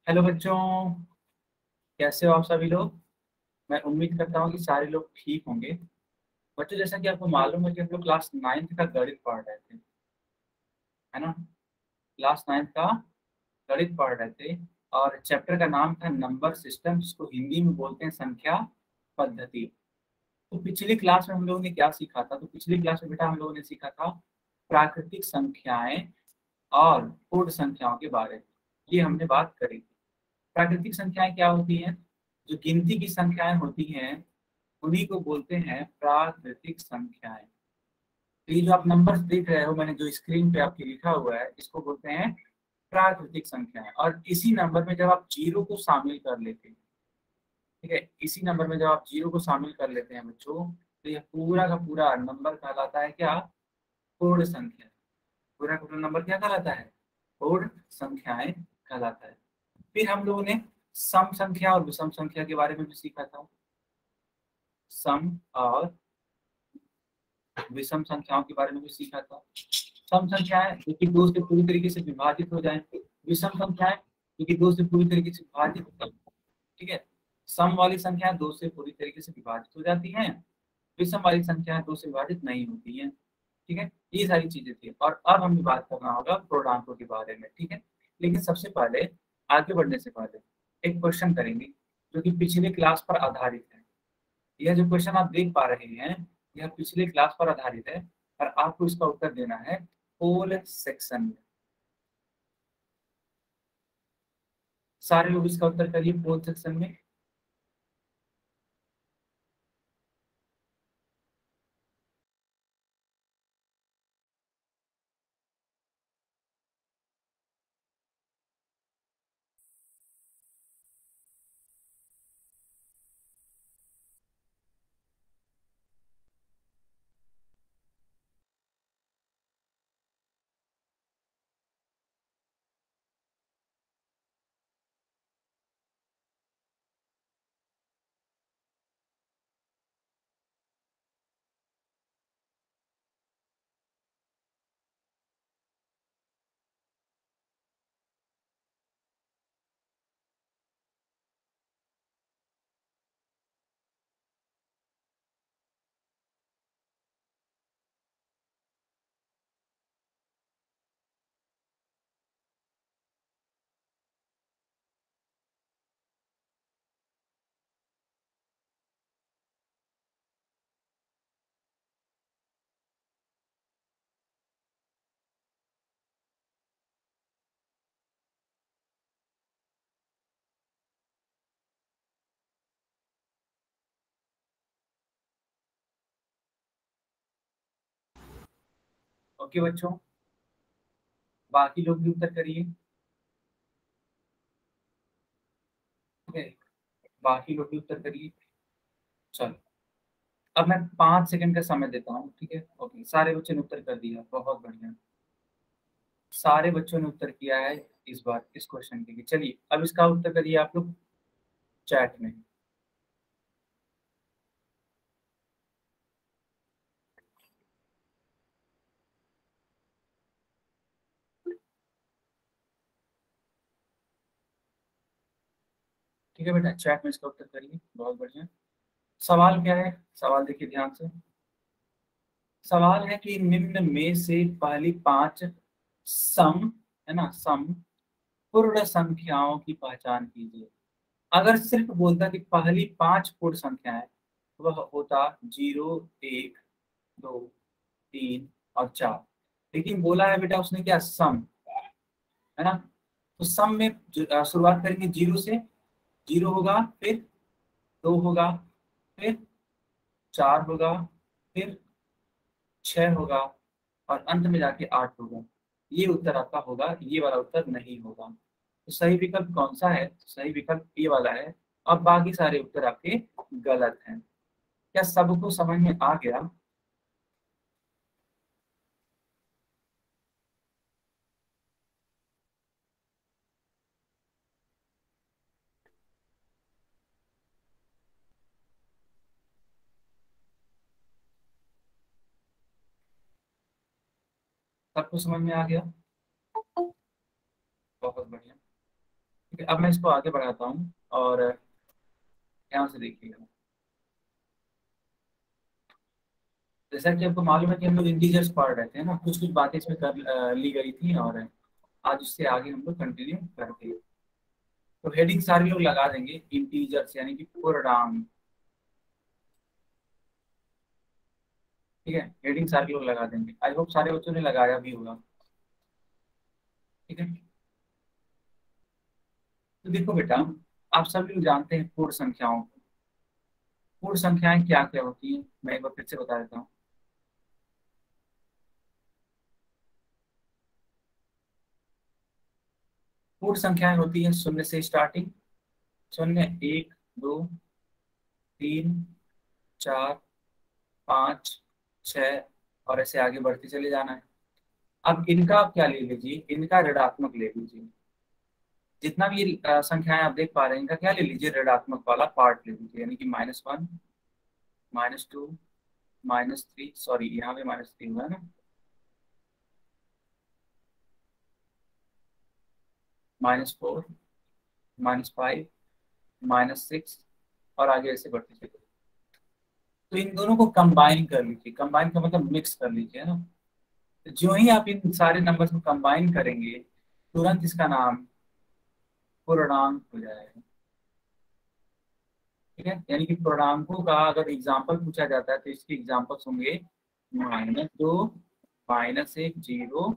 Hello बच्चों, कैसे हो आप सभी लोग। मैं उम्मीद करता हूँ कि सारे लोग ठीक होंगे। बच्चों, जैसा कि आपको मालूम है कि हम लोग क्लास 9th का गणित पढ़ रहे थे, है ना। क्लास 9th का गणित पढ़ रहे थे और चैप्टर का नाम था नंबर सिस्टम, जिसको हिंदी में बोलते हैं संख्या पद्धति। तो पिछली क्लास में हम लोगों ने क्या सीखा था? तो पिछली क्लास में बेटा हम लोगों ने सीखा था प्राकृतिक संख्याएं और पूर्ण संख्याओं के बारे में। ये हमने बात करी। प्राकृतिक संख्याएं क्या होती हैं? जो गिनती की संख्याएं होती हैं उन्हीं को बोलते हैं प्राकृतिक संख्याएं। तो ये जो आप नंबर्स देख रहे हो, मैंने जो स्क्रीन पे आपके लिखा हुआ है, इसको बोलते हैं प्राकृतिक संख्याएं। और इसी नंबर में जब आप जीरो को शामिल कर लेते हैं, ठीक है, इसी नंबर में जब आप जीरो को शामिल कर लेते हैं बच्चों, तो यह पूरा का पूरा नंबर कहलाता है क्या? पूर्ण संख्या। पूरा का पूरा नंबर क्या कहलाता है? पूर्ण संख्याएं कहलाता है। फिर हम लोगों ने सम संख्या और विषम संख्या के बारे में भी सीखा था। सम और विषम संख्याओं के बारे में भी सीखा था। सम संख्याएं जो कि दो से पूरी तरीके से विभाजित हो जाए, विषम संख्याएं जो कि दो से पूरी तरीके से विभाजित होती है। ठीक है, सम वाली संख्याएं दो से पूरी तरीके से विभाजित हो जाती हैं, विषम वाली संख्याएं दो से विभाजित नहीं होती हैं। ठीक है, ये सारी चीजें थी। और अब हमें बात करना होगा पूर्णांकों के बारे में। ठीक है, लेकिन सबसे पहले, आगे बढ़ने से पहले एक क्वेश्चन करेंगे जो कि पिछले क्लास पर आधारित है। यह जो क्वेश्चन आप देख पा रहे हैं, यह पिछले क्लास पर आधारित है और आपको इसका उत्तर देना है होल सेक्शन में। सारे लोग इसका उत्तर करिए होल सेक्शन में। ओके बच्चों, बाकी लोग भी उत्तर करिए। ठीक है, बाकी लोग भी उत्तर करिए। चलो, अब मैं 5 सेकंड का समय देता हूँ। ठीक है, ओके, सारे बच्चों ने उत्तर कर दिया, बहुत बढ़िया। सारे बच्चों ने उत्तर किया है इस बार इस क्वेश्चन के लिए। चलिए, अब इसका उत्तर करिए आप लोग चैट में। ठीक है बेटा, चैट में इसका उत्तर करिए, बहुत बढ़िया। सवाल क्या है? सवाल देखिए ध्यान से। सवाल है कि निम्न में से पहली पांच सम, है ना, सम पूर्ण संख्याओं की पहचान कीजिए। अगर सिर्फ बोलता कि पहली पांच पूर्ण संख्याएं, वह होता 0, 1, 2, 3 और 4। लेकिन बोला है बेटा उसने क्या? सम, है ना। तो सम में शुरुआत करेंगे जीरो से। जीरो होगा, फिर दो होगा, फिर चार होगा, फिर छह होगा और अंत में जाके आठ होगा। ये उत्तर आपका होगा, ये वाला उत्तर नहीं होगा। तो सही विकल्प कौन सा है? सही विकल्प ये वाला है। अब बाकी सारे उत्तर आपके गलत हैं। क्या सबको समझ में आ गया? सबको समझ में आ गया, बहुत बढ़िया। ठीक है, अब मैं इसको आगे बढ़ाता हूँ और यहाँ से देखिएगा। जैसा कि आपको मालूम है कि हम लोग इंटीजर्स पढ़ रहे थे ना, कुछ कुछ बातें इसमें कर ली गई थी और आज उससे आगे हम लोग कंटिन्यू करते हैं। तो हेडिंग सारे लोग लगा देंगे इंटीजर्स यानी कि पूर्णांक। ठीक है, हेडिंग सारे लोग लगा देंगे। आई होप सारे बच्चों ने लगाया भी होगा। ठीक है, तो देखो बेटा, आप सब लोग जानते हैं पूर्ण संख्याओं को। पूर्ण संख्याएं क्या क्या होती हैं, मैं एक बार फिर से बता देता हूँ। पूर्ण संख्याएं होती हैं शून्य से स्टार्टिंग। शून्य, एक, दो, तीन, चार, पाँच, छः, और ऐसे आगे बढ़ते चले जाना है। अब इनका आप क्या ले लीजिए, इनका ऋणात्मक ले लीजिए। जितना भी ये संख्याएं आप देख पा रहे हैं, इनका क्या ले लीजिए, ऋणात्मक वाला पार्ट ले लीजिए। यानी कि -1, -2, -3, सॉरी यहाँ पे -3 हुआ है ना, -4, -5, -6, और आगे ऐसे बढ़ते चले। तो इन दोनों को कंबाइन कर लीजिए। कंबाइन का मतलब मिक्स कर लीजिए, है ना। तो जो ही आप इन सारे नंबर्स को कंबाइन करेंगे, तुरंत इसका नाम पूर्णांक हो जाएगा। ठीक है, यानी कि पूर्णांकों का अगर एग्जाम्पल पूछा जाता है तो इसके एग्जाम्पल्स होंगे -2, -1, 0,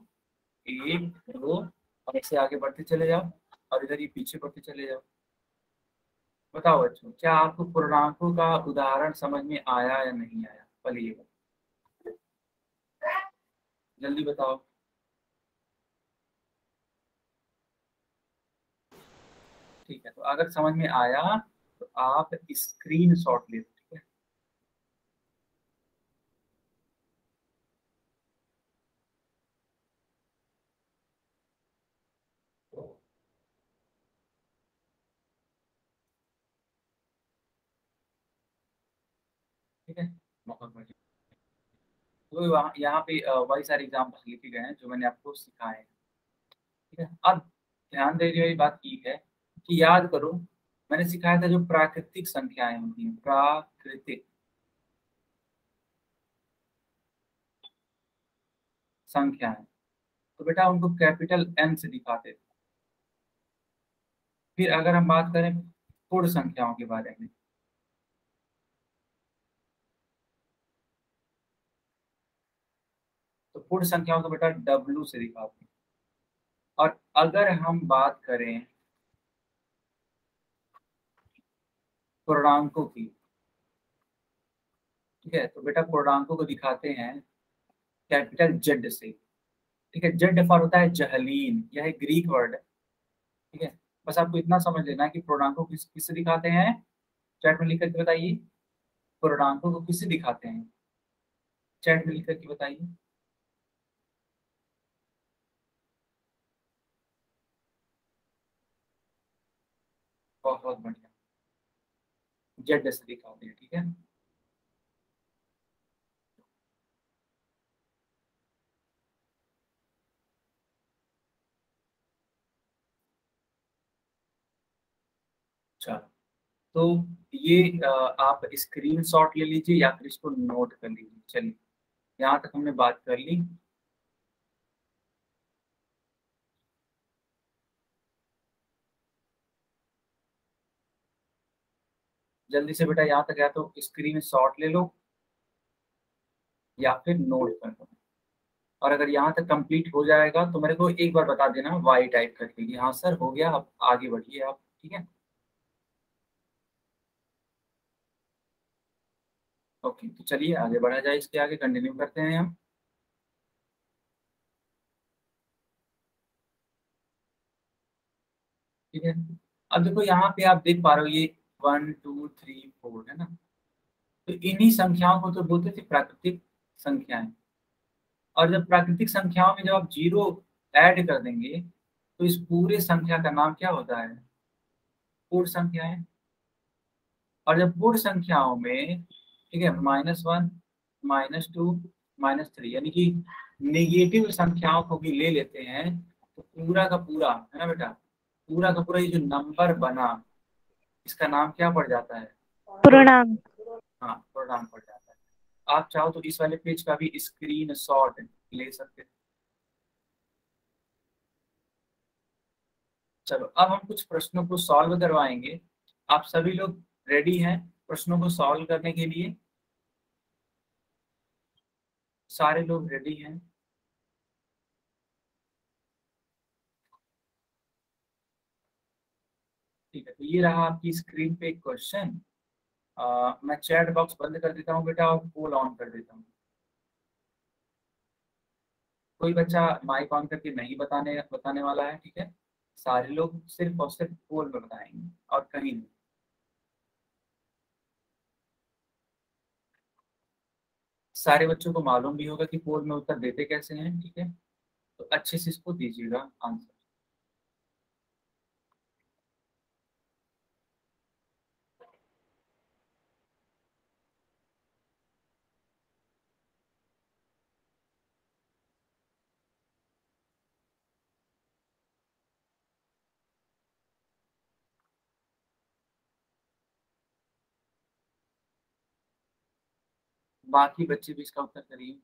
1, 2, और ऐसे आगे बढ़ते चले जाओ, और इधर ये पीछे बढ़ते चले जाओ। बताओ बच्चों, क्या आपको पूर्णांकों का उदाहरण समझ में आया या नहीं आया, पहले ये बताओ। जल्दी बताओ। ठीक है, तो अगर समझ में आया तो आप स्क्रीन शॉट ले लो। ठीक है, ठीक है, बहुत बढ़िया। तो यहाँ पे वही सारे एग्जाम्पल्स लिखे गए हैं जो मैंने आपको सिखाए हैं। ठीक है, अब ध्यान देने वाली बात की है कि याद करो, मैंने सिखाया था जो प्राकृतिक संख्याएं होती हैं, प्राकृतिक संख्याएं, तो बेटा उनको कैपिटल एन से दिखाते थे। फिर अगर हम बात करें पूर्ण संख्याओं के बारे में, तो पूर्ण संख्याओं को बेटा डब्लू से दिखाते हैं। और अगर हम बात करें पूर्णांकों की, ठीक है, तो बेटा पूर्णांकों को दिखाते हैं कैपिटल जेड से। ठीक है, जेड फॉर होता है जहलीन, यह एक ग्रीक वर्ड है। ठीक है, बस आपको इतना समझ लेना है कि पूर्णांकों को किससे दिखाते हैं। चैट में लिख करके बताइए, पूर्णांकों को किससे दिखाते हैं, चैट में लिख करके बताइए। बहुत बढ़िया, जेड से दिखाते हैं। ठीक है, चलो, तो ये आप स्क्रीनशॉट ले लीजिए या फिर इसको नोट कर लीजिए। चलिए, यहाँ तक हमने बात कर ली। जल्दी से बेटा यहाँ तक आया तो स्क्रीन शॉट ले लो या फिर नोट कर लो। और अगर यहाँ तक कंप्लीट हो जाएगा तो मेरे को एक बार बता देना वाई टाइप करके कि हाँ सर हो गया, अब आगे बढ़िए आप। ठीक है, ओके, तो चलिए आगे बढ़ा जाए, इसके आगे कंटिन्यू करते हैं हम। ठीक है, अब देखो यहाँ पे आप देख पा रहे हो ये 1, 2, 3, 4 है ना। तो इन्हीं संख्याओं को तो बोलते थे प्राकृतिक संख्याएं। और जब प्राकृतिक संख्याओं में जब आप जीरो ऐड कर देंगे तो इस पूरे संख्या का नाम क्या होता है, पूर्ण संख्याएं। और जब पूर्ण संख्याओं में, ठीक है, -1, -2, -3 यानी कि नेगेटिव संख्याओं को भी ले लेते हैं, तो पूरा का पूरा, है ना बेटा, पूरा का पूरा ये जो नंबर बना इसका नाम क्या पड़ जाता है? पूर्णांक। हाँ, पूर्णांक पड़ जाता है। आप चाहो तो इस वाले पेज का भी स्क्रीन शॉट ले सकते हैं। चलो अब हम कुछ प्रश्नों को सॉल्व करवाएंगे। आप सभी लोग रेडी हैं प्रश्नों को सॉल्व करने के लिए? सारे लोग रेडी हैं? ठीक है, तो ये रहा आपकी स्क्रीन पे एक क्वेश्चन। मैं चैट बॉक्स बंद कर देता हूँ बेटा और पोल ऑन कर देता हूँ। कोई बच्चा माइक ऑन करके नहीं बताने बताने वाला है, ठीक है? सारे लोग सिर्फ और सिर्फ पोल में बताएंगे और कहीं नहीं। सारे बच्चों को मालूम भी होगा कि पोल में उत्तर देते कैसे हैं, ठीक है? तो अच्छे से इसको दीजिएगा आंसर। बाकी बच्चे भी इसका उत्तर करिए।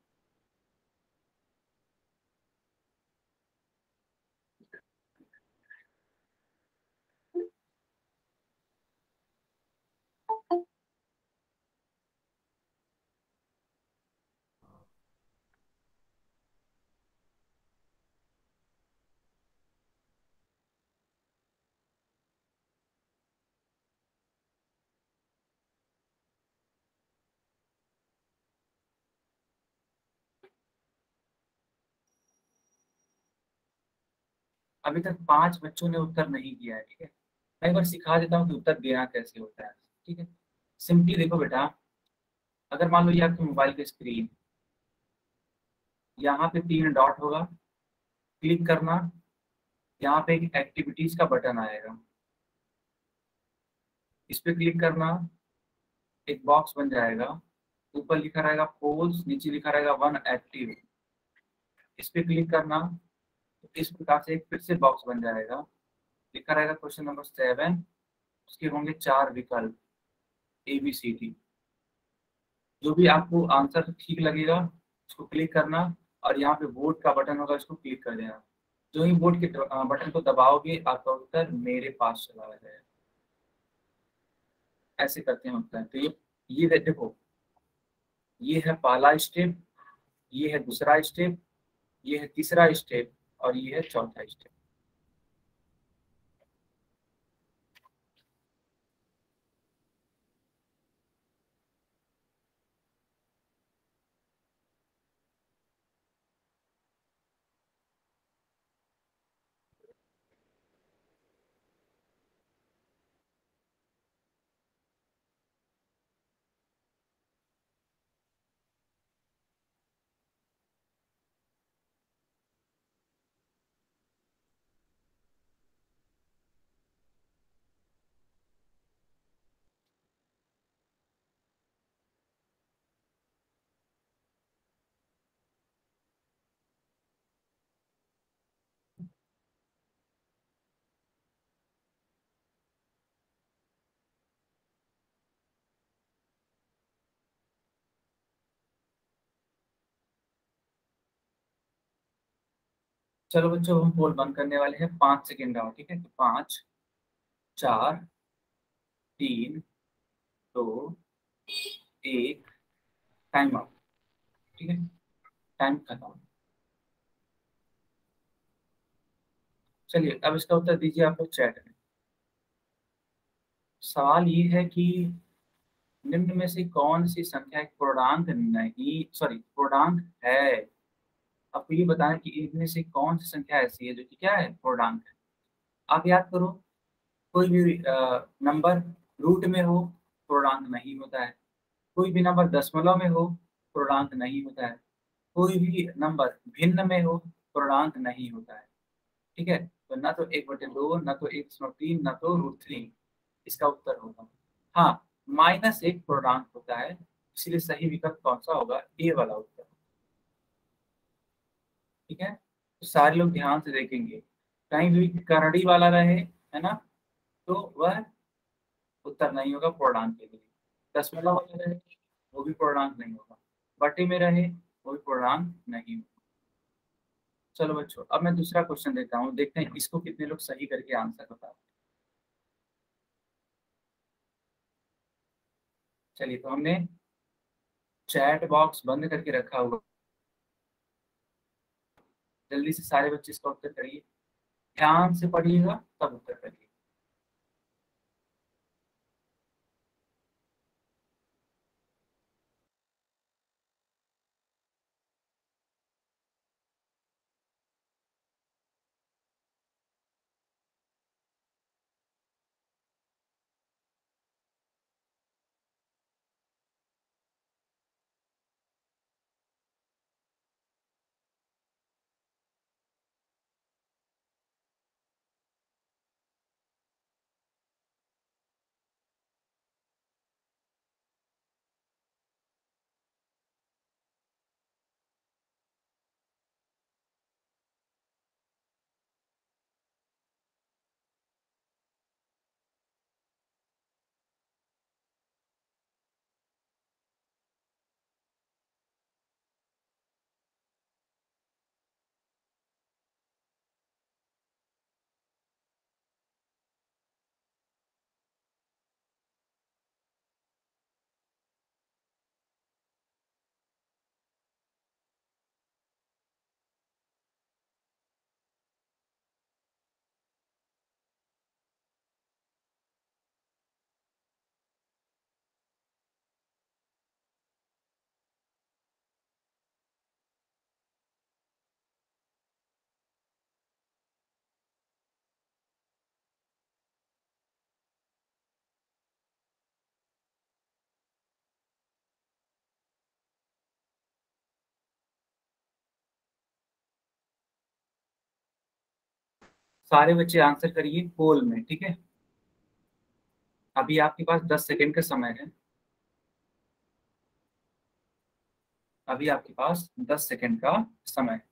अभी तक 5 बच्चों ने उत्तर नहीं दिया है, ठीक है? मैं एक बार सिखा देता हूँ कि उत्तर देना कैसे होता है, ठीक है? सिंपली देखो बेटा, अगर मान लो ये आपके मोबाइल की स्क्रीन, यहाँ पे 3 डॉट होगा, क्लिक करना, यहाँ पे एक एक्टिविटीज का बटन आएगा, इस पे क्लिक करना, एक बॉक्स बन जाएगा, ऊपर लिखा रहेगा पोल्स, नीचे लिखा रहेगा वन एक्टिव, इस पे क्लिक करना, तो इस प्रकार से एक फिर से बॉक्स बन जाएगा, लिखा रहेगा क्वेश्चन नंबर 7, उसके होंगे 4 विकल्प ABCD। जो भी आपको आंसर ठीक लगेगा उसको क्लिक करना, और यहाँ पे वोट का बटन होगा, इसको क्लिक कर देना। जो ही वोट के बटन को दबाओगे आपका उत्तर मेरे पास चला जाएगा। ऐसे करते हैं उत्तर। तो ये देखो, ये है पहला स्टेप, ये है दूसरा स्टेप, ये है तीसरा स्टेप, और ये है चौथा स्टेप। चलो बच्चों, हम पोल बंद करने वाले हैं, 5 सेकेंड और, ठीक है? तो 5, 4, 3, 2, 1, टाइम आउट, ठीक है? टाइम खत्म। चलिए अब इसका उत्तर दीजिए आप लोग चैट में। सवाल ये है कि निम्न में से कौन सी संख्या एक पूर्णांक नहीं, सॉरी, पूर्णांक है? आपको ये बताना कि इनमें से कौन सी संख्या ऐसी है जो कि क्या है, पूर्णांक है। आप याद करो, कोई भी नंबर रूट में हो पूर्णांक नहीं होता है, कोई भी नंबर दशमलव में हो पूर्णांक नहीं होता है, कोई भी नंबर भिन्न में हो पूर्णांक नहीं होता है, ठीक है? तो ना तो 1/2, ना तो 1/3, ना तो √3 इसका उत्तर होगा। हाँ, -1 पूर्णांक होता है, इसलिए सही विकल्प कौन सा होगा? ए वाला उत्तर, ठीक है? तो सारे लोग ध्यान से देखेंगे, कहीं भी करड़ी वाला रहे, है ना, तो वह उत्तर नहीं होगा पूर्णांक के लिए। दशमलव वाला रहे वो भी पूर्णांक नहीं होगा, बटे में रहे वो भी पूर्णांक नहीं होगा। चलो बच्चों, अब मैं दूसरा क्वेश्चन देता हूँ, देखते हैं इसको कितने लोग सही करके आंसर बता। चलिए, तो हमने चैट बॉक्स बंद करके रखा हुआ, जल्दी से सारे बच्चे इसका उत्तर करिए, ध्यान से पढ़िएगा तब उत्तर करिए। सारे बच्चे आंसर करिए पोल में, ठीक है। अभी आपके पास 10 सेकेंड का समय है। अभी आपके पास 10 सेकेंड का समय है।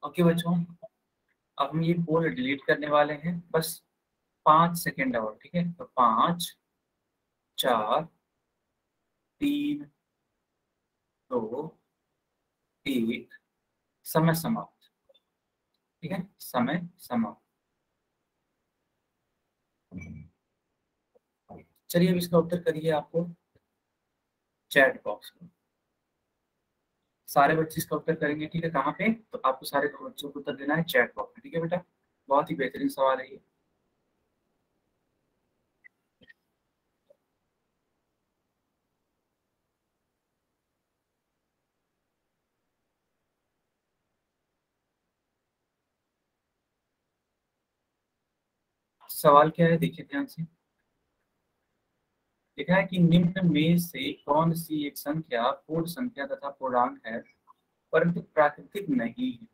ओके बच्चों, अब हम ये पोल डिलीट करने वाले हैं, बस 5 सेकेंड और, ठीक है। तो 5, 4, 3, 2, 1, समय समाप्त। ठीक है, समय समाप्त। चलिए, अब इसका उत्तर करिए आपको चैट बॉक्स में। सारे बच्चे इसका उत्तर करेंगे, ठीक है। कहाँ पे? तो आपको सारे बच्चों को उत्तर देना है चैट बॉक्स में, ठीक है बेटा। बहुत ही बेहतरीन सवाल है ये। सवाल क्या है, देखिए ध्यान से। लिखा है कि निम्न में से कौन सी एक संख्या पूर्ण संख्या तथा पूर्णांक है परंतु प्राकृतिक नहीं है।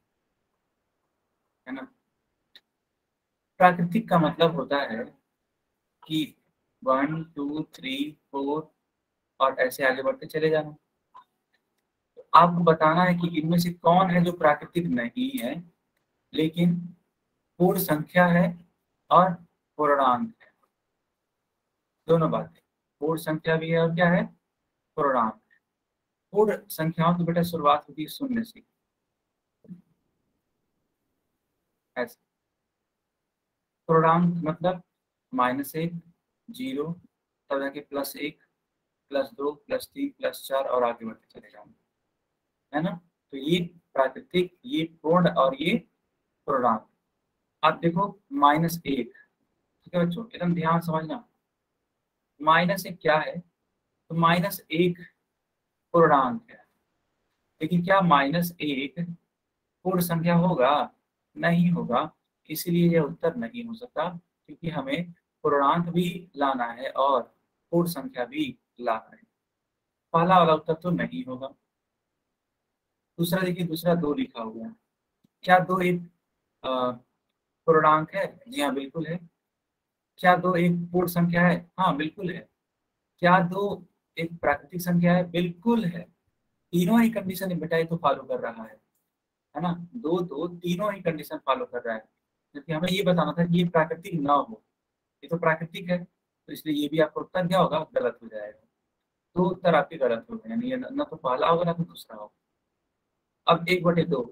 प्राकृतिक का मतलब होता है कि 1 2 3 4 और ऐसे आगे बढ़ते चले जाना। तो आपको बताना है कि इनमें से कौन है जो प्राकृतिक नहीं है लेकिन पूर्ण संख्या है और पूर्णांक है। दोनों बातें, पूर्ण संख्या भी है और क्या है, पूर्णांक। पूर्ण संख्याओं की बेटा शुरुआत होती है शून्य से, ऐसे। पूर्णांक मतलब -1, 0, तब जाके +1, +2, +3, +4 और आगे बढ़ते चले जाएंगे, है ना। तो ये प्राकृतिक, ये पूर्ण और ये पूर्णांक। आप देखो -1, ठीक है बच्चों, एकदम ध्यान समझना। -1 क्या है, तो -1 पूर्णांक है। लेकिन क्या -1 पूर्ण संख्या होगा, नहीं होगा। इसलिए यह उत्तर नहीं हो सकता, क्योंकि हमें पूर्णांक भी लाना है और पूर्ण संख्या भी लाना है। पहला वाला उत्तर तो नहीं होगा। दूसरा देखिए, दूसरा 2 लिखा हुआ है। क्या 2 एक अ, पूर्णांक है? जी हाँ, बिल्कुल है। क्या 2 एक पूर्ण संख्या है? हाँ, बिल्कुल है। क्या 2 एक प्राकृतिक संख्या है? बिल्कुल है। तीनों ही कंडीशन बेटा ये तो फॉलो कर रहा है ना। 2 2 तीनों ही कंडीशन फॉलो कर रहा है। क्योंकि हमें ये बताना था कि ये प्राकृतिक ना हो। ये तो प्राकृतिक है, तो इसलिए ये भी आपका उत्तर क्या होगा, गलत हो जाएगा। दो उत्तर आपके गलत हो गए, यानी ये न तो पहला होगा ना तो दूसरा होगा। अब 1/2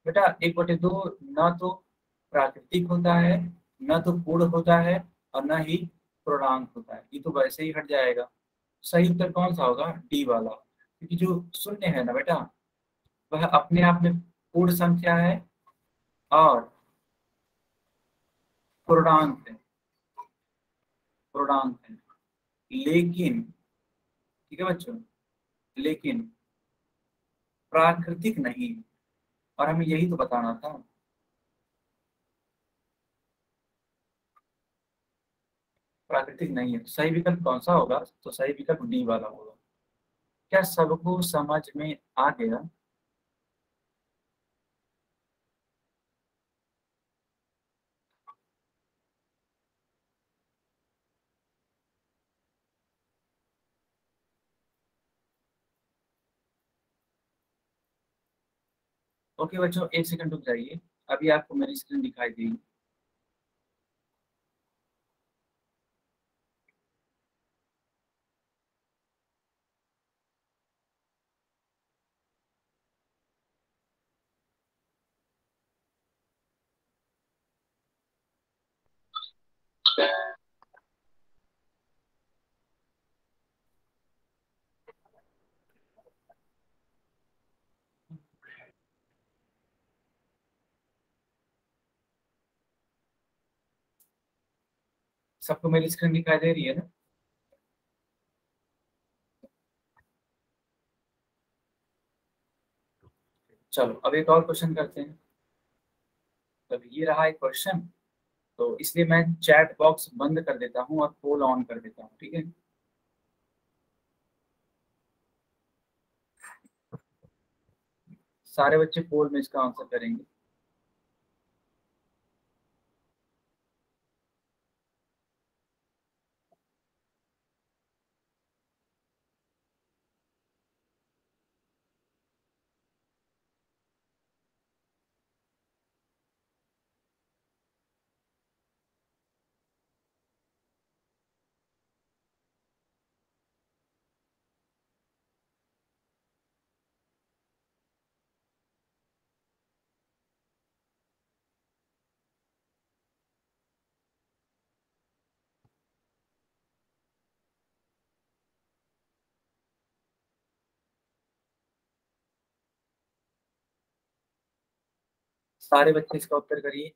बेटा, 1/2 ना तो प्राकृतिक होता है, न तो पूर्ण होता है, और न ही पूर्णांक होता है। ये तो वैसे ही हट जाएगा। सही उत्तर कौन सा होगा, डी वाला। क्योंकि जो शून्य है ना बेटा, वह अपने आप में पूर्ण संख्या है और पूर्णांक है, पूर्णांक है। लेकिन, ठीक है बच्चों, लेकिन प्राकृतिक नहीं। और हमें यही तो बताना था। प्राकृतिक नहीं है, तो सही विकल्प कौन सा होगा, तो सही विकल्प डी वाला होगा। क्या सबको समझ में आ गया? ओके बच्चों, 1 सेकंड रुक जाइए। अभी आपको मेरी स्क्रीन दिखाई देगी। सबको मेरी स्क्रीन दिखाई दे रही है ना? चलो अब एक और क्वेश्चन करते हैं। तब ये रहा एक क्वेश्चन। तो इसलिए मैं चैट बॉक्स बंद कर देता हूँ और पोल ऑन कर देता हूँ, ठीक है। सारे बच्चे पोल में इसका आंसर करेंगे। सारे बच्चे इसका उत्तर करिए।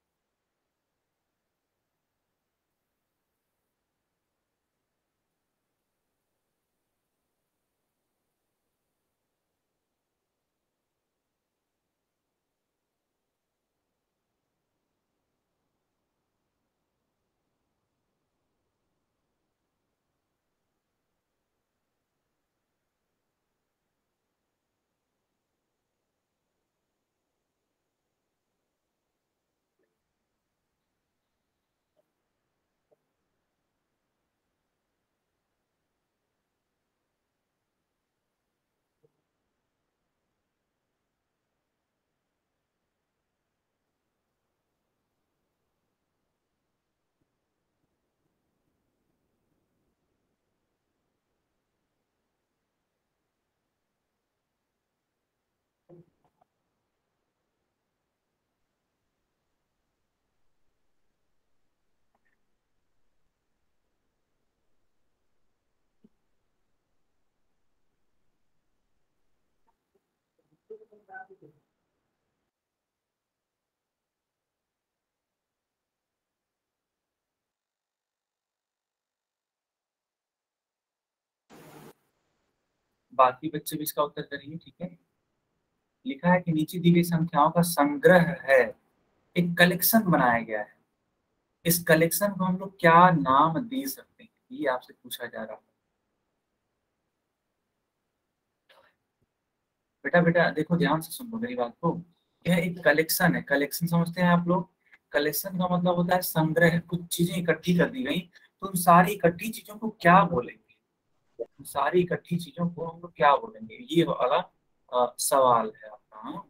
बाकी बच्चे भी इसका उत्तर करिए, ठीक है। लिखा है कि नीचे दी गई संख्याओं का संग्रह है, एक कलेक्शन बनाया गया है, इस कलेक्शन को हम लोग क्या नाम दे सकते हैं, ये आपसे पूछा जा रहा है। बेटा बेटा देखो, ध्यान से सुनो मेरी बात को। यह एक कलेक्शन है, कलेक्शन समझते हैं आप लोग। कलेक्शन का मतलब होता है संग्रह, कुछ चीजें इकट्ठी कर दी गई, तो उन सारी इकट्ठी चीजों को क्या बोलेंगे, उन सारी इकट्ठी चीजों को हम लोग क्या बोलेंगे, ये वाला सवाल है आपका। हाँ?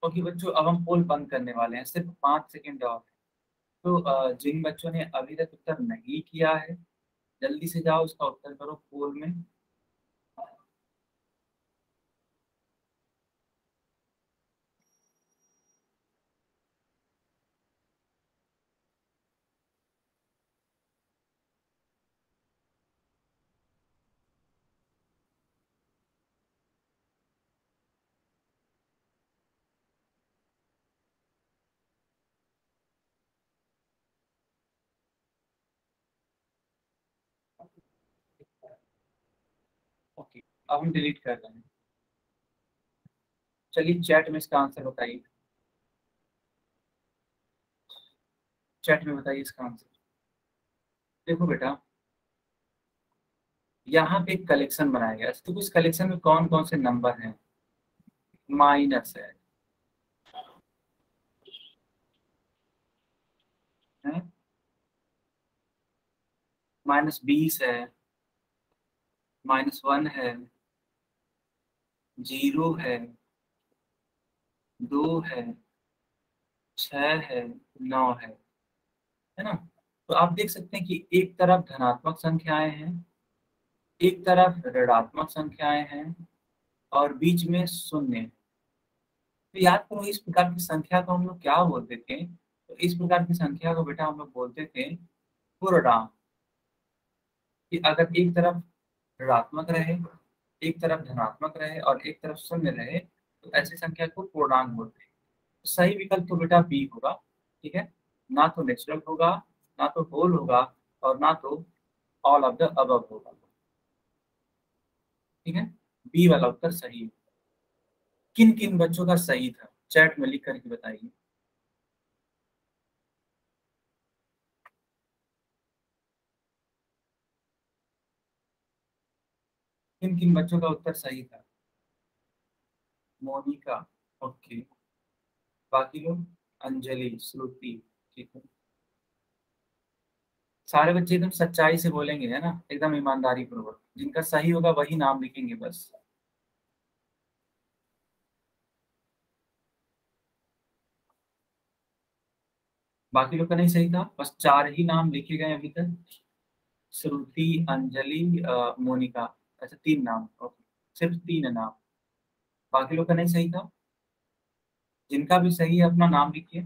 क्योंकि बच्चों अब हम पोल बंद करने वाले हैं, सिर्फ 5 सेकंड और। तो जिन बच्चों ने अभी तक उत्तर नहीं किया है, जल्दी से जाओ उसका उत्तर करो पोल में। ओके, अब हम डिलीट कर रहे हैं। चलिए चैट में इसका आंसर बताइए, चैट में बताइए इसका आंसर। देखो बेटा, यहाँ पे एक कलेक्शन बनाया गया है, तो इस कलेक्शन में कौन कौन से नंबर हैं। माइनस है, -20 है, -1 है, 0 है, 2 है, 6 है, 9 है ना। तो आप देख सकते हैं कि एक तरफ धनात्मक संख्याएं हैं, एक तरफ ऋणात्मक संख्याएं हैं, और बीच में शून्य है। तो याद करो, इस प्रकार की संख्या को हम लोग क्या बोलते थे, तो इस प्रकार की संख्या को बेटा हम लोग बोलते थे पूर्णांक। कि अगर एक तरफ ऋणात्मक रहे, एक तरफ धनात्मक रहे और एक तरफ शून्य रहे, तो ऐसी संख्या को पूर्णांक बोलते हैं। तो सही विकल्प तो बेटा बी होगा, ठीक है। ना तो नेचुरल होगा, ना तो होल होगा, और ना तो ऑल ऑफ द अबव होगा, ठीक है। बी वाला उत्तर सही है। किन किन बच्चों का सही था, चैट में लिख करके बताइए। किन किन बच्चों का उत्तर सही था। मोनिका, ओके। बाकी लोग, अंजलि, श्रुति, ठीक है। सारे बच्चे एकदम सच्चाई से बोलेंगे, है ना, एकदम ईमानदारी पूर्वक, जिनका सही होगा वही नाम लिखेंगे बस। बाकी लोग का नहीं सही था, बस 4 ही नाम लिखे गए अभी तक। श्रुति, अंजलि, मोनिका, ऐसे 3 नाम, ओके। सिर्फ 3 नाम। बाकी लोग का नहीं सही था। जिनका भी सही है अपना नाम लिखिए।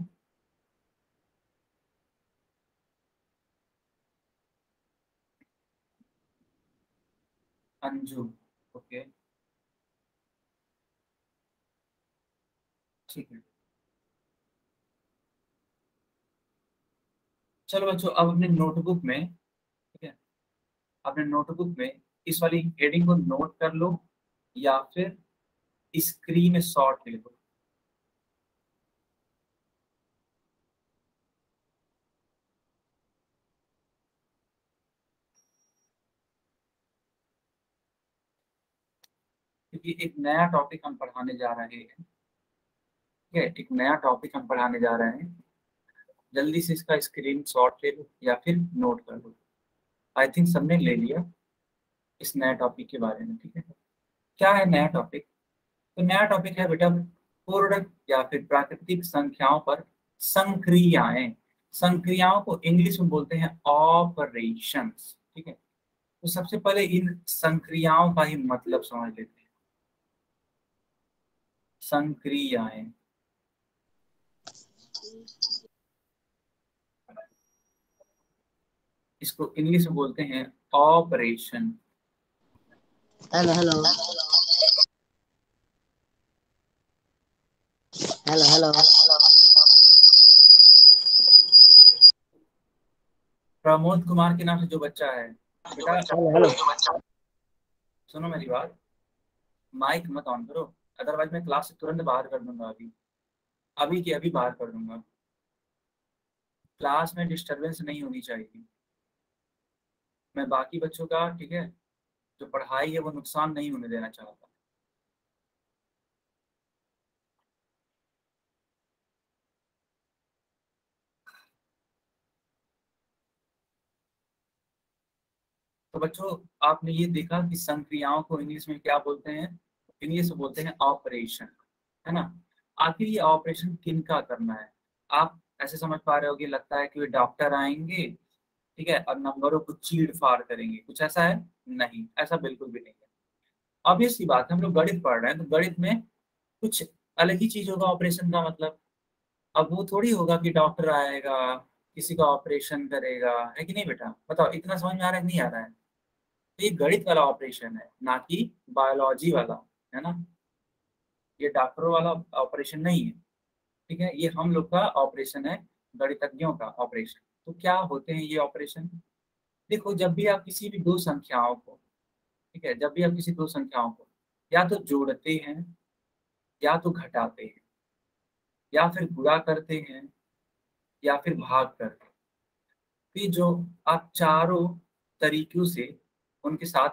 अंजू, ओके, ठीक है। चलो बच्चों, अब अपने नोटबुक में, ठीक है, अपने नोटबुक में इस वाली हेडिंग को नोट कर लो, या फिर स्क्रीन शॉट ले लो। क्योंकि एक नया टॉपिक हम पढ़ाने जा रहे हैं, ठीक है, एक नया टॉपिक हम पढ़ाने जा रहे हैं। जल्दी से इसका स्क्रीन शॉट ले लो या फिर नोट कर लो। आई थिंक सबने ले लिया इस नए टॉपिक के बारे में, ठीक है। क्या है नया टॉपिक। तो नया टॉपिक है बेटा पूर्ण या फिर प्राकृतिक संख्याओं पर संक्रियाएं। संक्रियाओं को इंग्लिश में बोलते हैं ऑपरेशंस। ठीक है, तो सबसे पहले इन संक्रियाओं का ही मतलब समझ लेते हैं। संक्रियाएं, इसको इंग्लिश में बोलते हैं operation. Hello hello hello hello Pramod Kumar के नाम से जो बच्चा है बेटा, हेलो हेलो। सुनो मेरी बात, माइक मत ऑन करो, अदरवाइज मैं क्लास से तुरंत बाहर कर दूंगा। अभी अभी के अभी बाहर कर दूंगा। क्लास में डिस्टरबेंस नहीं होनी चाहिए। मैं बाकी बच्चों का, ठीक है, जो पढ़ाई है वो नुकसान नहीं होने देना चाहता। तो बच्चों, आपने ये देखा कि संक्रियाओं को इंग्लिश में क्या बोलते हैं? इंग्लिश में बोलते हैं ऑपरेशन, है ना। आखिर ये ऑपरेशन किन का करना है? आप ऐसे समझ पा रहे होगे, लगता है कि वे डॉक्टर आएंगे, ठीक है, और नंबरों को चीड़ फाड़ करेंगे, कुछ ऐसा है? नहीं, ऐसा बिल्कुल भी नहीं है। ऑब्वियस सी बात है, हम लोग गणित पढ़ रहे हैं तो गणित में कुछ अलग ही चीज होगा ऑपरेशन का मतलब। अब वो थोड़ी होगा कि डॉक्टर आएगा, किसी का ऑपरेशन करेगा, है कि नहीं बेटा? बताओ, इतना समझ में आ रहा है कि नहीं आ रहा है? तो ये गणित वाला ऑपरेशन है, ना कि बायोलॉजी वाला, है ना। ये डॉक्टरों वाला ऑपरेशन नहीं है, ठीक है, ये हम लोग का ऑपरेशन है, गणितज्ञों का ऑपरेशन। तो क्या होते हैं ये ऑपरेशन? देखो, जब भी आप किसी भी दो संख्याओं को, ठीक है, जब भी आप किसी दो संख्याओं को या तो जोड़ते हैं, या तो घटाते हैं, या फिर गुणा करते हैं, या फिर भाग करते हैं, तो ये जो आप चारों तरीकों से उनके साथ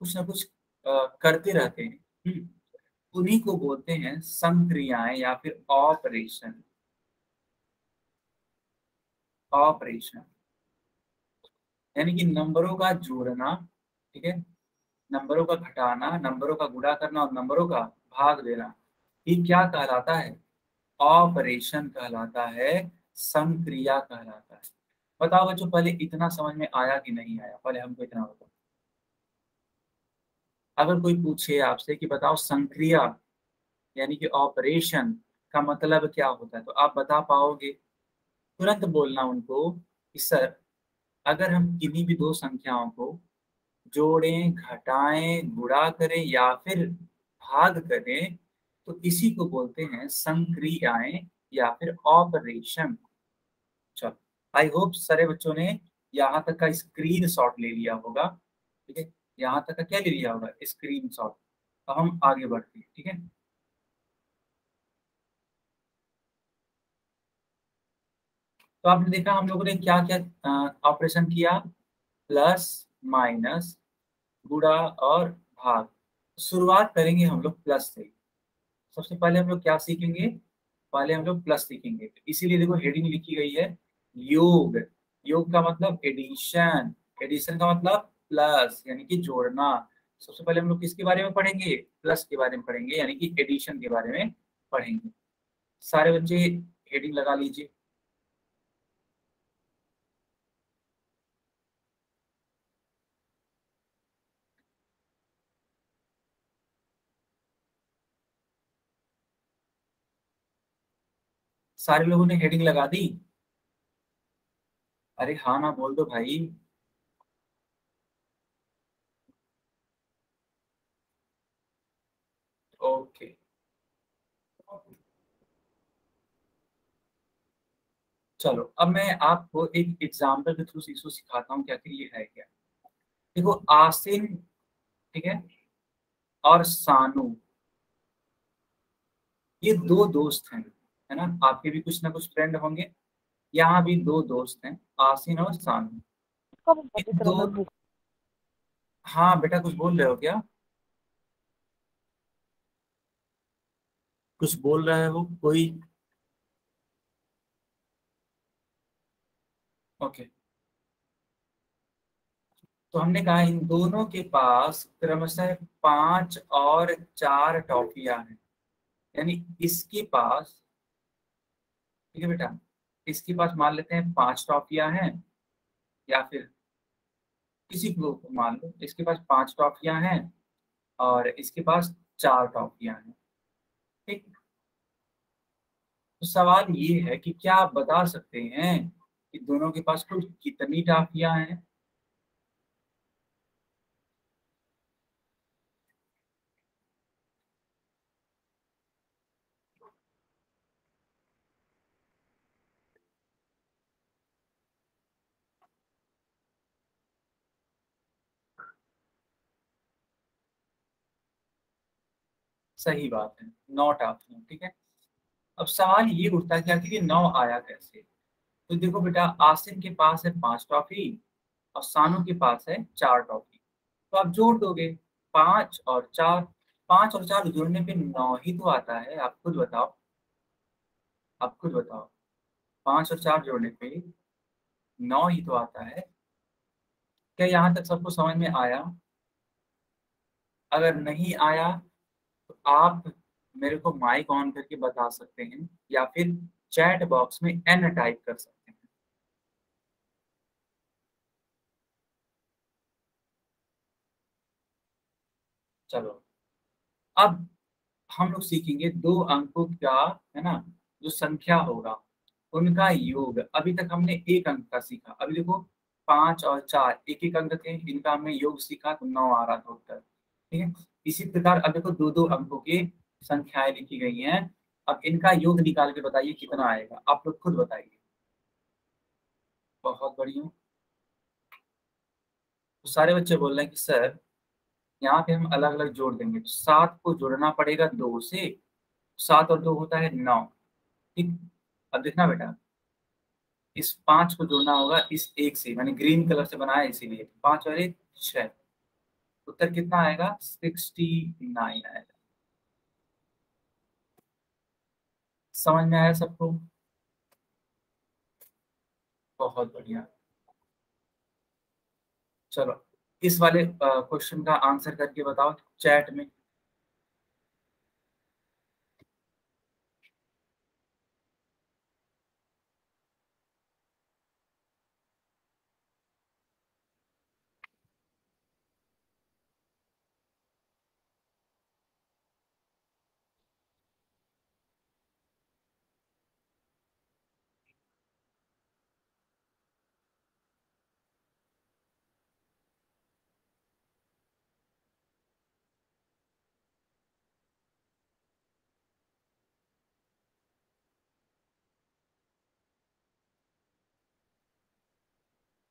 कुछ ना कुछ करते रहते हैं, उन्हीं को बोलते हैं संक्रियाएं या फिर ऑपरेशन। ऑपरेशन यानी कि नंबरों का जोड़ना, ठीक है, नंबरों का घटाना, नंबरों का गुणा करना और नंबरों का भाग देना, ये क्या कहलाता है? ऑपरेशन कहलाता है, संक्रिया कहलाता है। बताओ बच्चों, पहले इतना समझ में आया कि नहीं आया? पहले हमको इतना बताओ। अगर कोई पूछे आपसे कि बताओ संक्रिया यानी कि ऑपरेशन का मतलब क्या होता है, तो आप बता पाओगे? तुरंत बोलना उनको कि सर, अगर हम किन्हीं भी दो संख्याओं को जोड़ें, घटाएं, गुणा करें या फिर भाग करें, तो इसी को बोलते हैं संक्रियाएं या फिर ऑपरेशन। चलो, आई होप सारे बच्चों ने यहाँ तक का स्क्रीन शॉट ले लिया होगा, ठीक है, यहाँ तक का क्या ले लिया होगा? Screen shot. अब हम आगे बढ़ते हैं, ठीक है। तो आपने देखा हम लोगों ने क्या क्या ऑपरेशन किया? प्लस, माइनस, गुणा और भाग। शुरुआत करेंगे हम लोग प्लस से। सबसे पहले हम लोग क्या सीखेंगे? पहले हम लोग प्लस सीखेंगे, तो इसीलिए देखो हेडिंग लिखी गई है योग। योग का मतलब एडिशन, एडिशन का मतलब प्लस यानी कि जोड़ना। सबसे पहले हम लोग किसके बारे में पढ़ेंगे? प्लस के बारे में पढ़ेंगे, यानी कि एडिशन के बारे में पढ़ेंगे। सारे बच्चे हेडिंग लगा लीजिए। सारे लोगों ने हेडिंग लगा दी? अरे हाँ ना बोल दो भाई। ओके, चलो अब मैं आपको एक एग्जाम्पल के थ्रू इसको सिखाता हूँ कि आखिर ये है क्या। देखो, आसिन, ठीक है, और सानू, ये दो दोस्त हैं, है ना। आपके भी कुछ ना कुछ फ्रेंड होंगे। यहाँ भी दो दोस्त हैं, आसिन और सानू। इन दो, हाँ बेटा कुछ बोल रहे हो क्या? कुछ बोल रहे हो कोई? ओके, तो हमने कहा इन दोनों के पास क्रमशः 5 और 4 टॉफियां हैं। यानी इसके पास, ठीक है बेटा, इसके पास मान लेते हैं 5 टॉफियां हैं, या फिर किसी को मान लो इसके पास 5 टॉफियां हैं और इसके पास 4 टॉफियां हैं। ठीक। तो सवाल ये है कि क्या आप बता सकते हैं कि दोनों के पास कुल कितनी टॉफियां हैं? सही बात है, 9 टॉफियां। ठीक है। अब सवाल ये उठता है कि आखिर ये 9 आया कैसे। तो देखो बेटा, आसिम के पास है 5 टॉफी और सानू के पास है 4 टॉफी। तो आप जोड़ दोगे 5 और 4। 5 और 4 जोड़ने पे 9 ही तो आता है। आप खुद बताओ, आप खुद बताओ। 5 और 4 जोड़ने पे 9 ही तो आता है। क्या यहाँ तक सबको समझ में आया? अगर नहीं आया तो आप मेरे को माइक ऑन करके बता सकते हैं, या फिर चैट बॉक्स में एन टाइप कर सकते हैं। चलो, अब हम लोग सीखेंगे 2 अंकों का, है ना, जो संख्या होगा उनका योग। अभी तक हमने एक अंक का सीखा। अभी देखो, 5 और 4 एक एक अंक थे, इनका हमने योग सीखा तो 9 आ रहा था उत्तर। ठीक है। इसी प्रकार अब देखो, 2 2 अंकों की संख्याएं लिखी गई हैं। अब इनका योग निकाल के बताइए कितना आएगा। आप लोग खुद बताइए। बहुत बढ़िया। तो सारे बच्चे बोल रहे हैं कि सर, यहाँ पे हम अलग अलग जोड़ देंगे। तो 7 को जोड़ना पड़ेगा 2 से। 7 और 2 होता है 9। ठीक। अब देखना बेटा, इस 5 को जोड़ना होगा इस एक से, मैंने ग्रीन कलर से बनाया इसीलिए। 5 और 1 6। उत्तर कितना आएगा? 69 आएगा। समझ में आया सबको? बहुत बढ़िया। चलो, इस वाले क्वेश्चन का आंसर करके बताओ चैट में।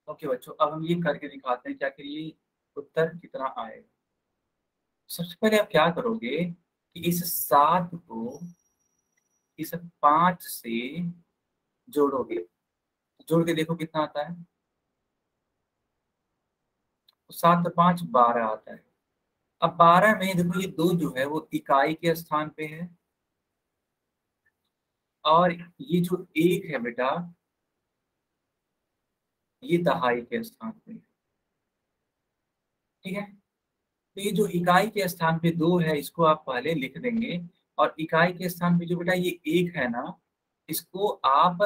ओके बच्चों, अब हम ये करके दिखाते हैं कि आखिर ये उत्तर कितना आएगा। सबसे पहले आप क्या करोगे कि इस 7 को इस 5 से जोड़ोगे। जोड़ के देखो कितना आता है। तो 7 और 5 12 आता है। अब 12 में देखो, ये 2 जो है वो इकाई के स्थान पे है, और ये जो 1 है बेटा, ये दहाई के स्थान पे है। ठीक है। तो ये जो इकाई के स्थान पे 2 है, इसको आप पहले लिख देंगे। और इकाई के स्थान पे जो बेटा ये 1 है ना, इसको आप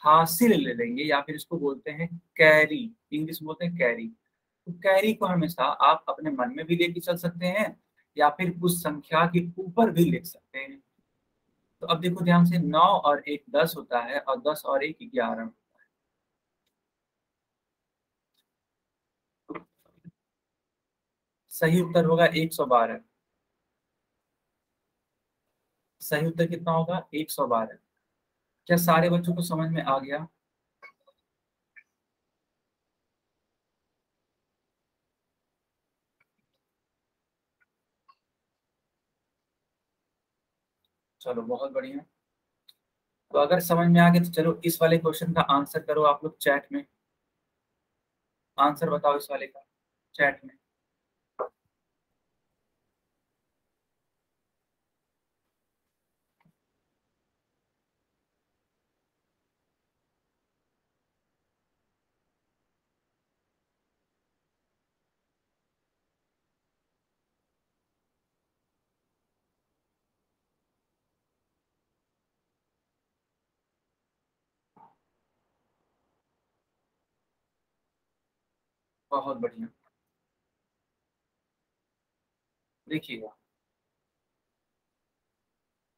हासिल ले लेंगे, या फिर इसको बोलते हैं कैरी। इंग्लिश में बोलते हैं कैरी। तो कैरी को हमेशा आप अपने मन में भी लेके चल सकते हैं, या फिर उस संख्या के ऊपर भी लिख सकते हैं। तो अब देखो ध्यान से, 9 और 1 10 होता है, और 10 और 1 11। सही उत्तर होगा 112। सही उत्तर कितना होगा? 112। क्या सारे बच्चों को समझ में आ गया? चलो, बहुत बढ़िया। तो अगर समझ में आ गया तो चलो, इस वाले क्वेश्चन का आंसर करो आप लोग चैट में। आंसर बताओ इस वाले का चैट में। बहुत बढ़िया। देखिएगा,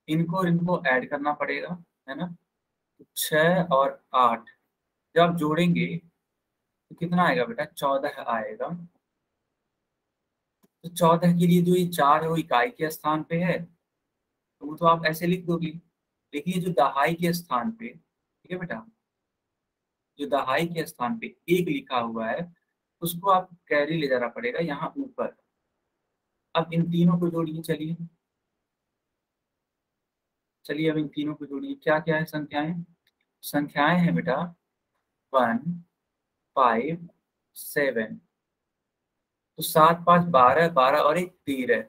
इनको और इनको ऐड करना पड़ेगा, है ना। 6 और 8 जब आप जोड़ेंगे तो कितना आएगा बेटा? 14 आएगा। तो 14 के लिए जो ये 4 है वो इकाई के स्थान पे है, तो वो तो आप ऐसे लिख दोगे। लेकिन ये जो दहाई के स्थान पे, ठीक है बेटा, जो दहाई के स्थान पे 1 लिखा हुआ है, उसको आप कैरी ले जाना पड़ेगा यहाँ ऊपर। अब इन तीनों को जोड़िए, चलिए। चलिए अब इन तीनों को जोड़िए, क्या क्या है संख्याएं? संख्याएं हैं बेटा 1, 5, 7। तो 7, 5, 12, 12 और एक 13।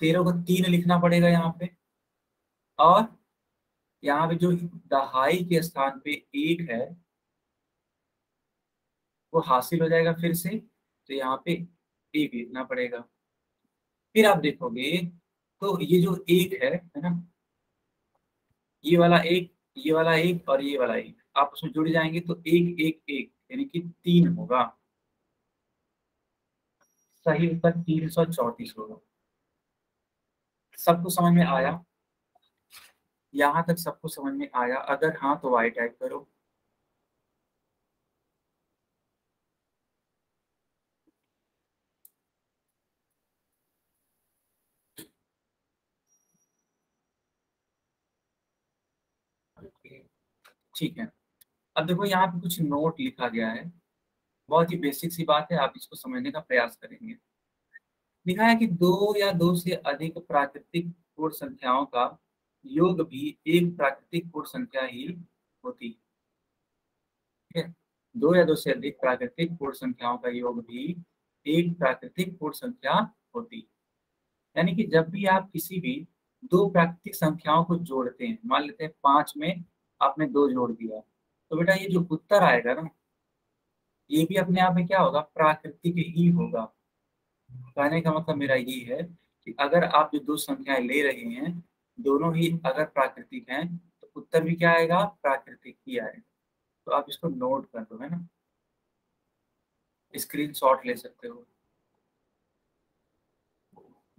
13 को 3 लिखना पड़ेगा यहाँ पे। और यहाँ पे जो दहाई के स्थान पे 1 है वो हासिल हो जाएगा फिर से, तो यहाँ पे 1 लिखना पड़ेगा। फिर आप देखोगे तो ये जो 1 है ना, ये वाला 1, ये वाला 1 और ये वाला 1 आप उसमें जुड़ जाएंगे तो 1, 1, 1 यानी कि 3 होगा। सही उत्तर 334 होगा। सबको समझ में आया? यहाँ तक सबको समझ में आया? अगर हाँ तो वाई टाइप करो। ठीक है। अब देखो यहाँ पे कुछ नोट लिखा गया है, बहुत ही बेसिक सी बात है, आप इसको समझने का प्रयास करेंगे। लिखा है कि दो या दो से अधिक प्राकृतिक पूर्ण संख्याओं का योग भी एक प्राकृतिक पूर्ण संख्या ही होती है। ठीक है, दो या दो से अधिक प्राकृतिक पूर्ण संख्याओं का योग भी एक प्राकृतिक पूर्ण संख्या होती है। यानी कि जब भी आप किसी भी दो प्राकृतिक संख्याओं को जोड़ते हैं, मान लेते हैं 5 में आपने 2 जोड़ दिया, तो बेटा ये जो उत्तर आएगा ना, ये भी अपने आप में क्या होगा? प्राकृतिक ही होगा। कहने का मतलब मेरा ये है कि अगर आप जो दो संख्याएं ले रहे हैं, दोनों ही अगर प्राकृतिक हैं, तो उत्तर भी क्या आएगा? प्राकृतिक ही आएगा। तो आप इसको नोट कर दो, है ना, स्क्रीनशॉट ले सकते हो।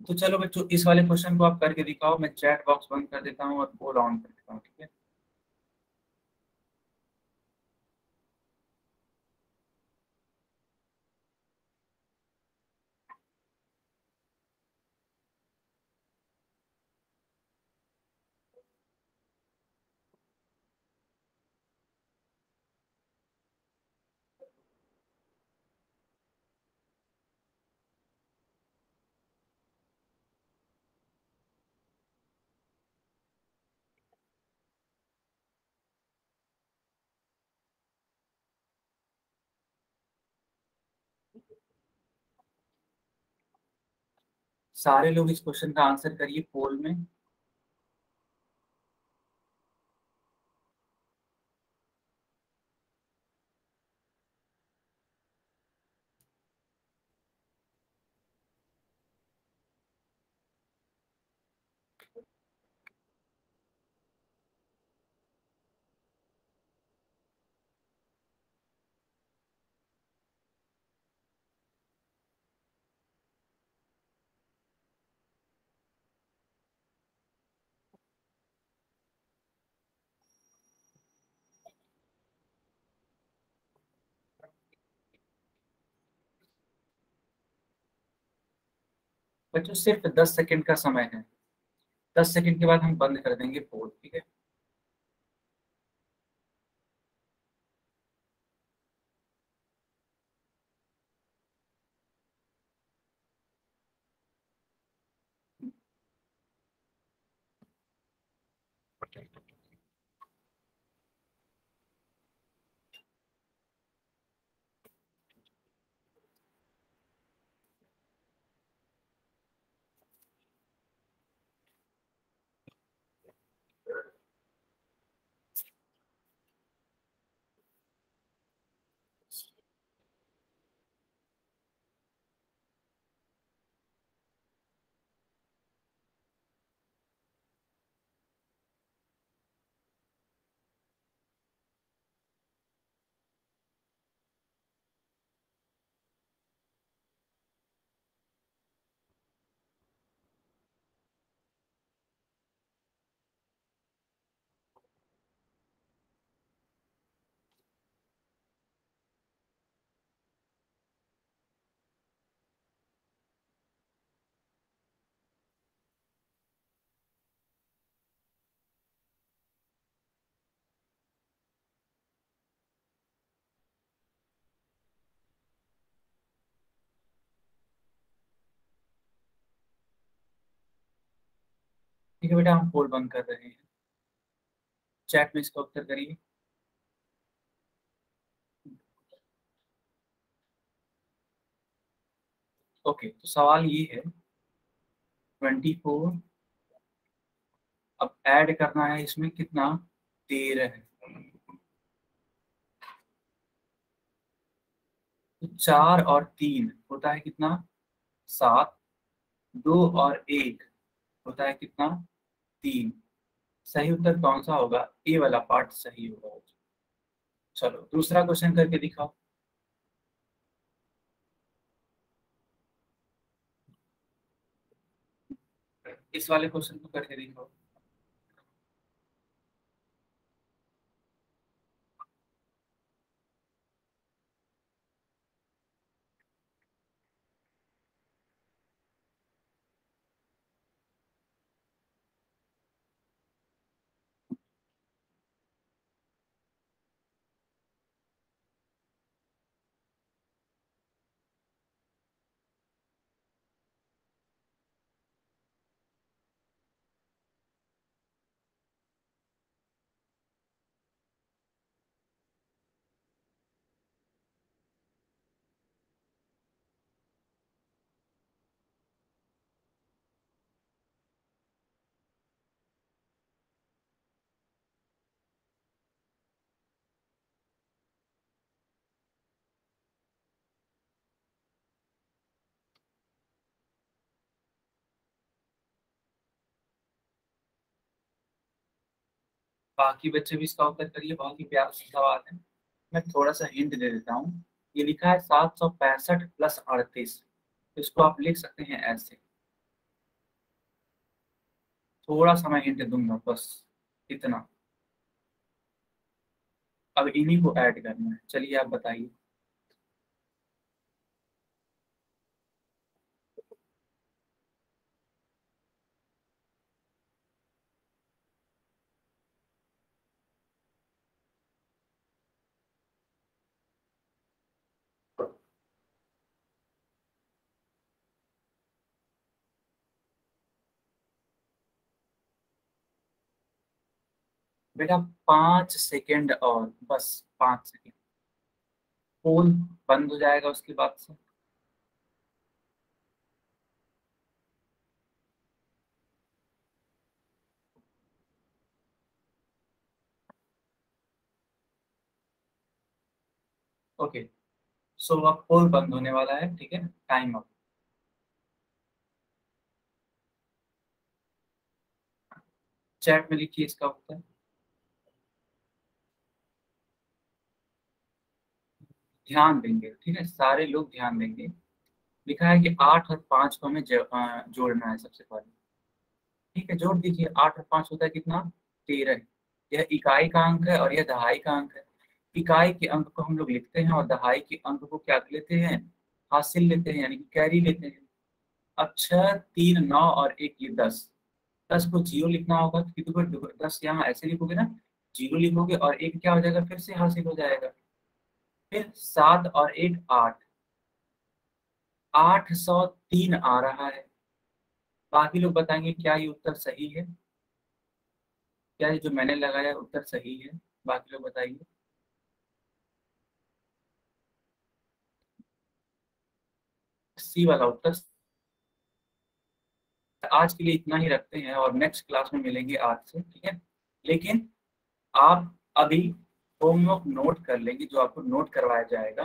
तो चलो बच्चों, इस वाले क्वेश्चन को आप करके दिखाओ। मैं चैट बॉक्स बंद कर देता हूँ और पोल ऑन कर देता हूँ, ठीक है। सारे लोग इस क्वेश्चन का आंसर करिए पोल में। बच्चों सिर्फ 10 सेकंड का समय है, 10 सेकंड के बाद हम बंद कर देंगे पोल, ठीक है। ठीक है बेटा, हम पोल बंद कर रहे हैं, चैट में इसका उत्तर करिए। ओके, तो सवाल ये है 24, अब ऐड करना है इसमें कितना, 13 है। तो 4 और 3 होता है कितना, 7, 2 और 1 होता है कितना, 3। सही उत्तर कौन सा होगा, ए वाला पार्ट सही होगा। चलो दूसरा क्वेश्चन करके दिखाओ। इस वाले क्वेश्चन को करके दिखाओ। बाकी बच्चे भी इसका उत्तर करिए, बहुत ही प्यारा सा सवाल है। मैं थोड़ा सा हिंट दे देता हूँ। ये लिखा है 765 प्लस 38, तो इसको आप लिख सकते हैं ऐसे। थोड़ा सा मैं हिंट दूंगा बस, इतना। अब इन्हीं को ऐड करना है, चलिए आप बताइए। बेटा 5 सेकेंड और, बस 5 सेकेंड, फोन बंद हो जाएगा उसके बाद से। ओके, सो अब फोन बंद होने वाला है, ठीक है, टाइम अप। चैट में लिखिए इसका उत्तर। ध्यान देंगे, ठीक है, सारे लोग ध्यान देंगे। लिखा है कि 8 और 5 को हमें जोड़ना है सबसे पहले। ठीक है, जोड़ दीजिए। 8 और 5 होता है कितना, 13। यह इकाई का अंक है और यह दहाई का अंक है। इकाई के अंक को हम लोग लिखते हैं और दहाई के अंक को क्या लेते हैं, हासिल लेते हैं, यानी कि कैरी लेते हैं। अब 6, 3, 9 और 1 ये 10। 10 को जीरो लिखना होगा, तो कितने को 10 यहाँ ऐसे लिखोगे ना, जीरो लिखोगे और एक क्या हो जाएगा, फिर से हासिल हो जाएगा। फिर 7 और 1 8, 803 आ रहा है। बाकी लोग बताएंगे क्या ये उत्तर सही है, क्या ये जो मैंने लगाया उत्तर सही है। बाकी लोग बताइए। सी वाला उत्तर। आज के लिए इतना ही रखते हैं और नेक्स्ट क्लास में मिलेंगे आज से, ठीक है। लेकिन आप अभी होमवर्क नोट कर लेंगे, जो आपको नोट करवाया जाएगा।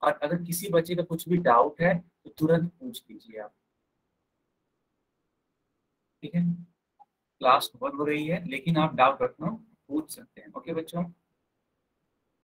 और अगर किसी बच्चे का कुछ भी डाउट है तो तुरंत पूछ लीजिए आप, ठीक है। क्लास ओवर हो रही है, लेकिन आप डाउट रखना पूछ सकते हैं। ओके बच्चों।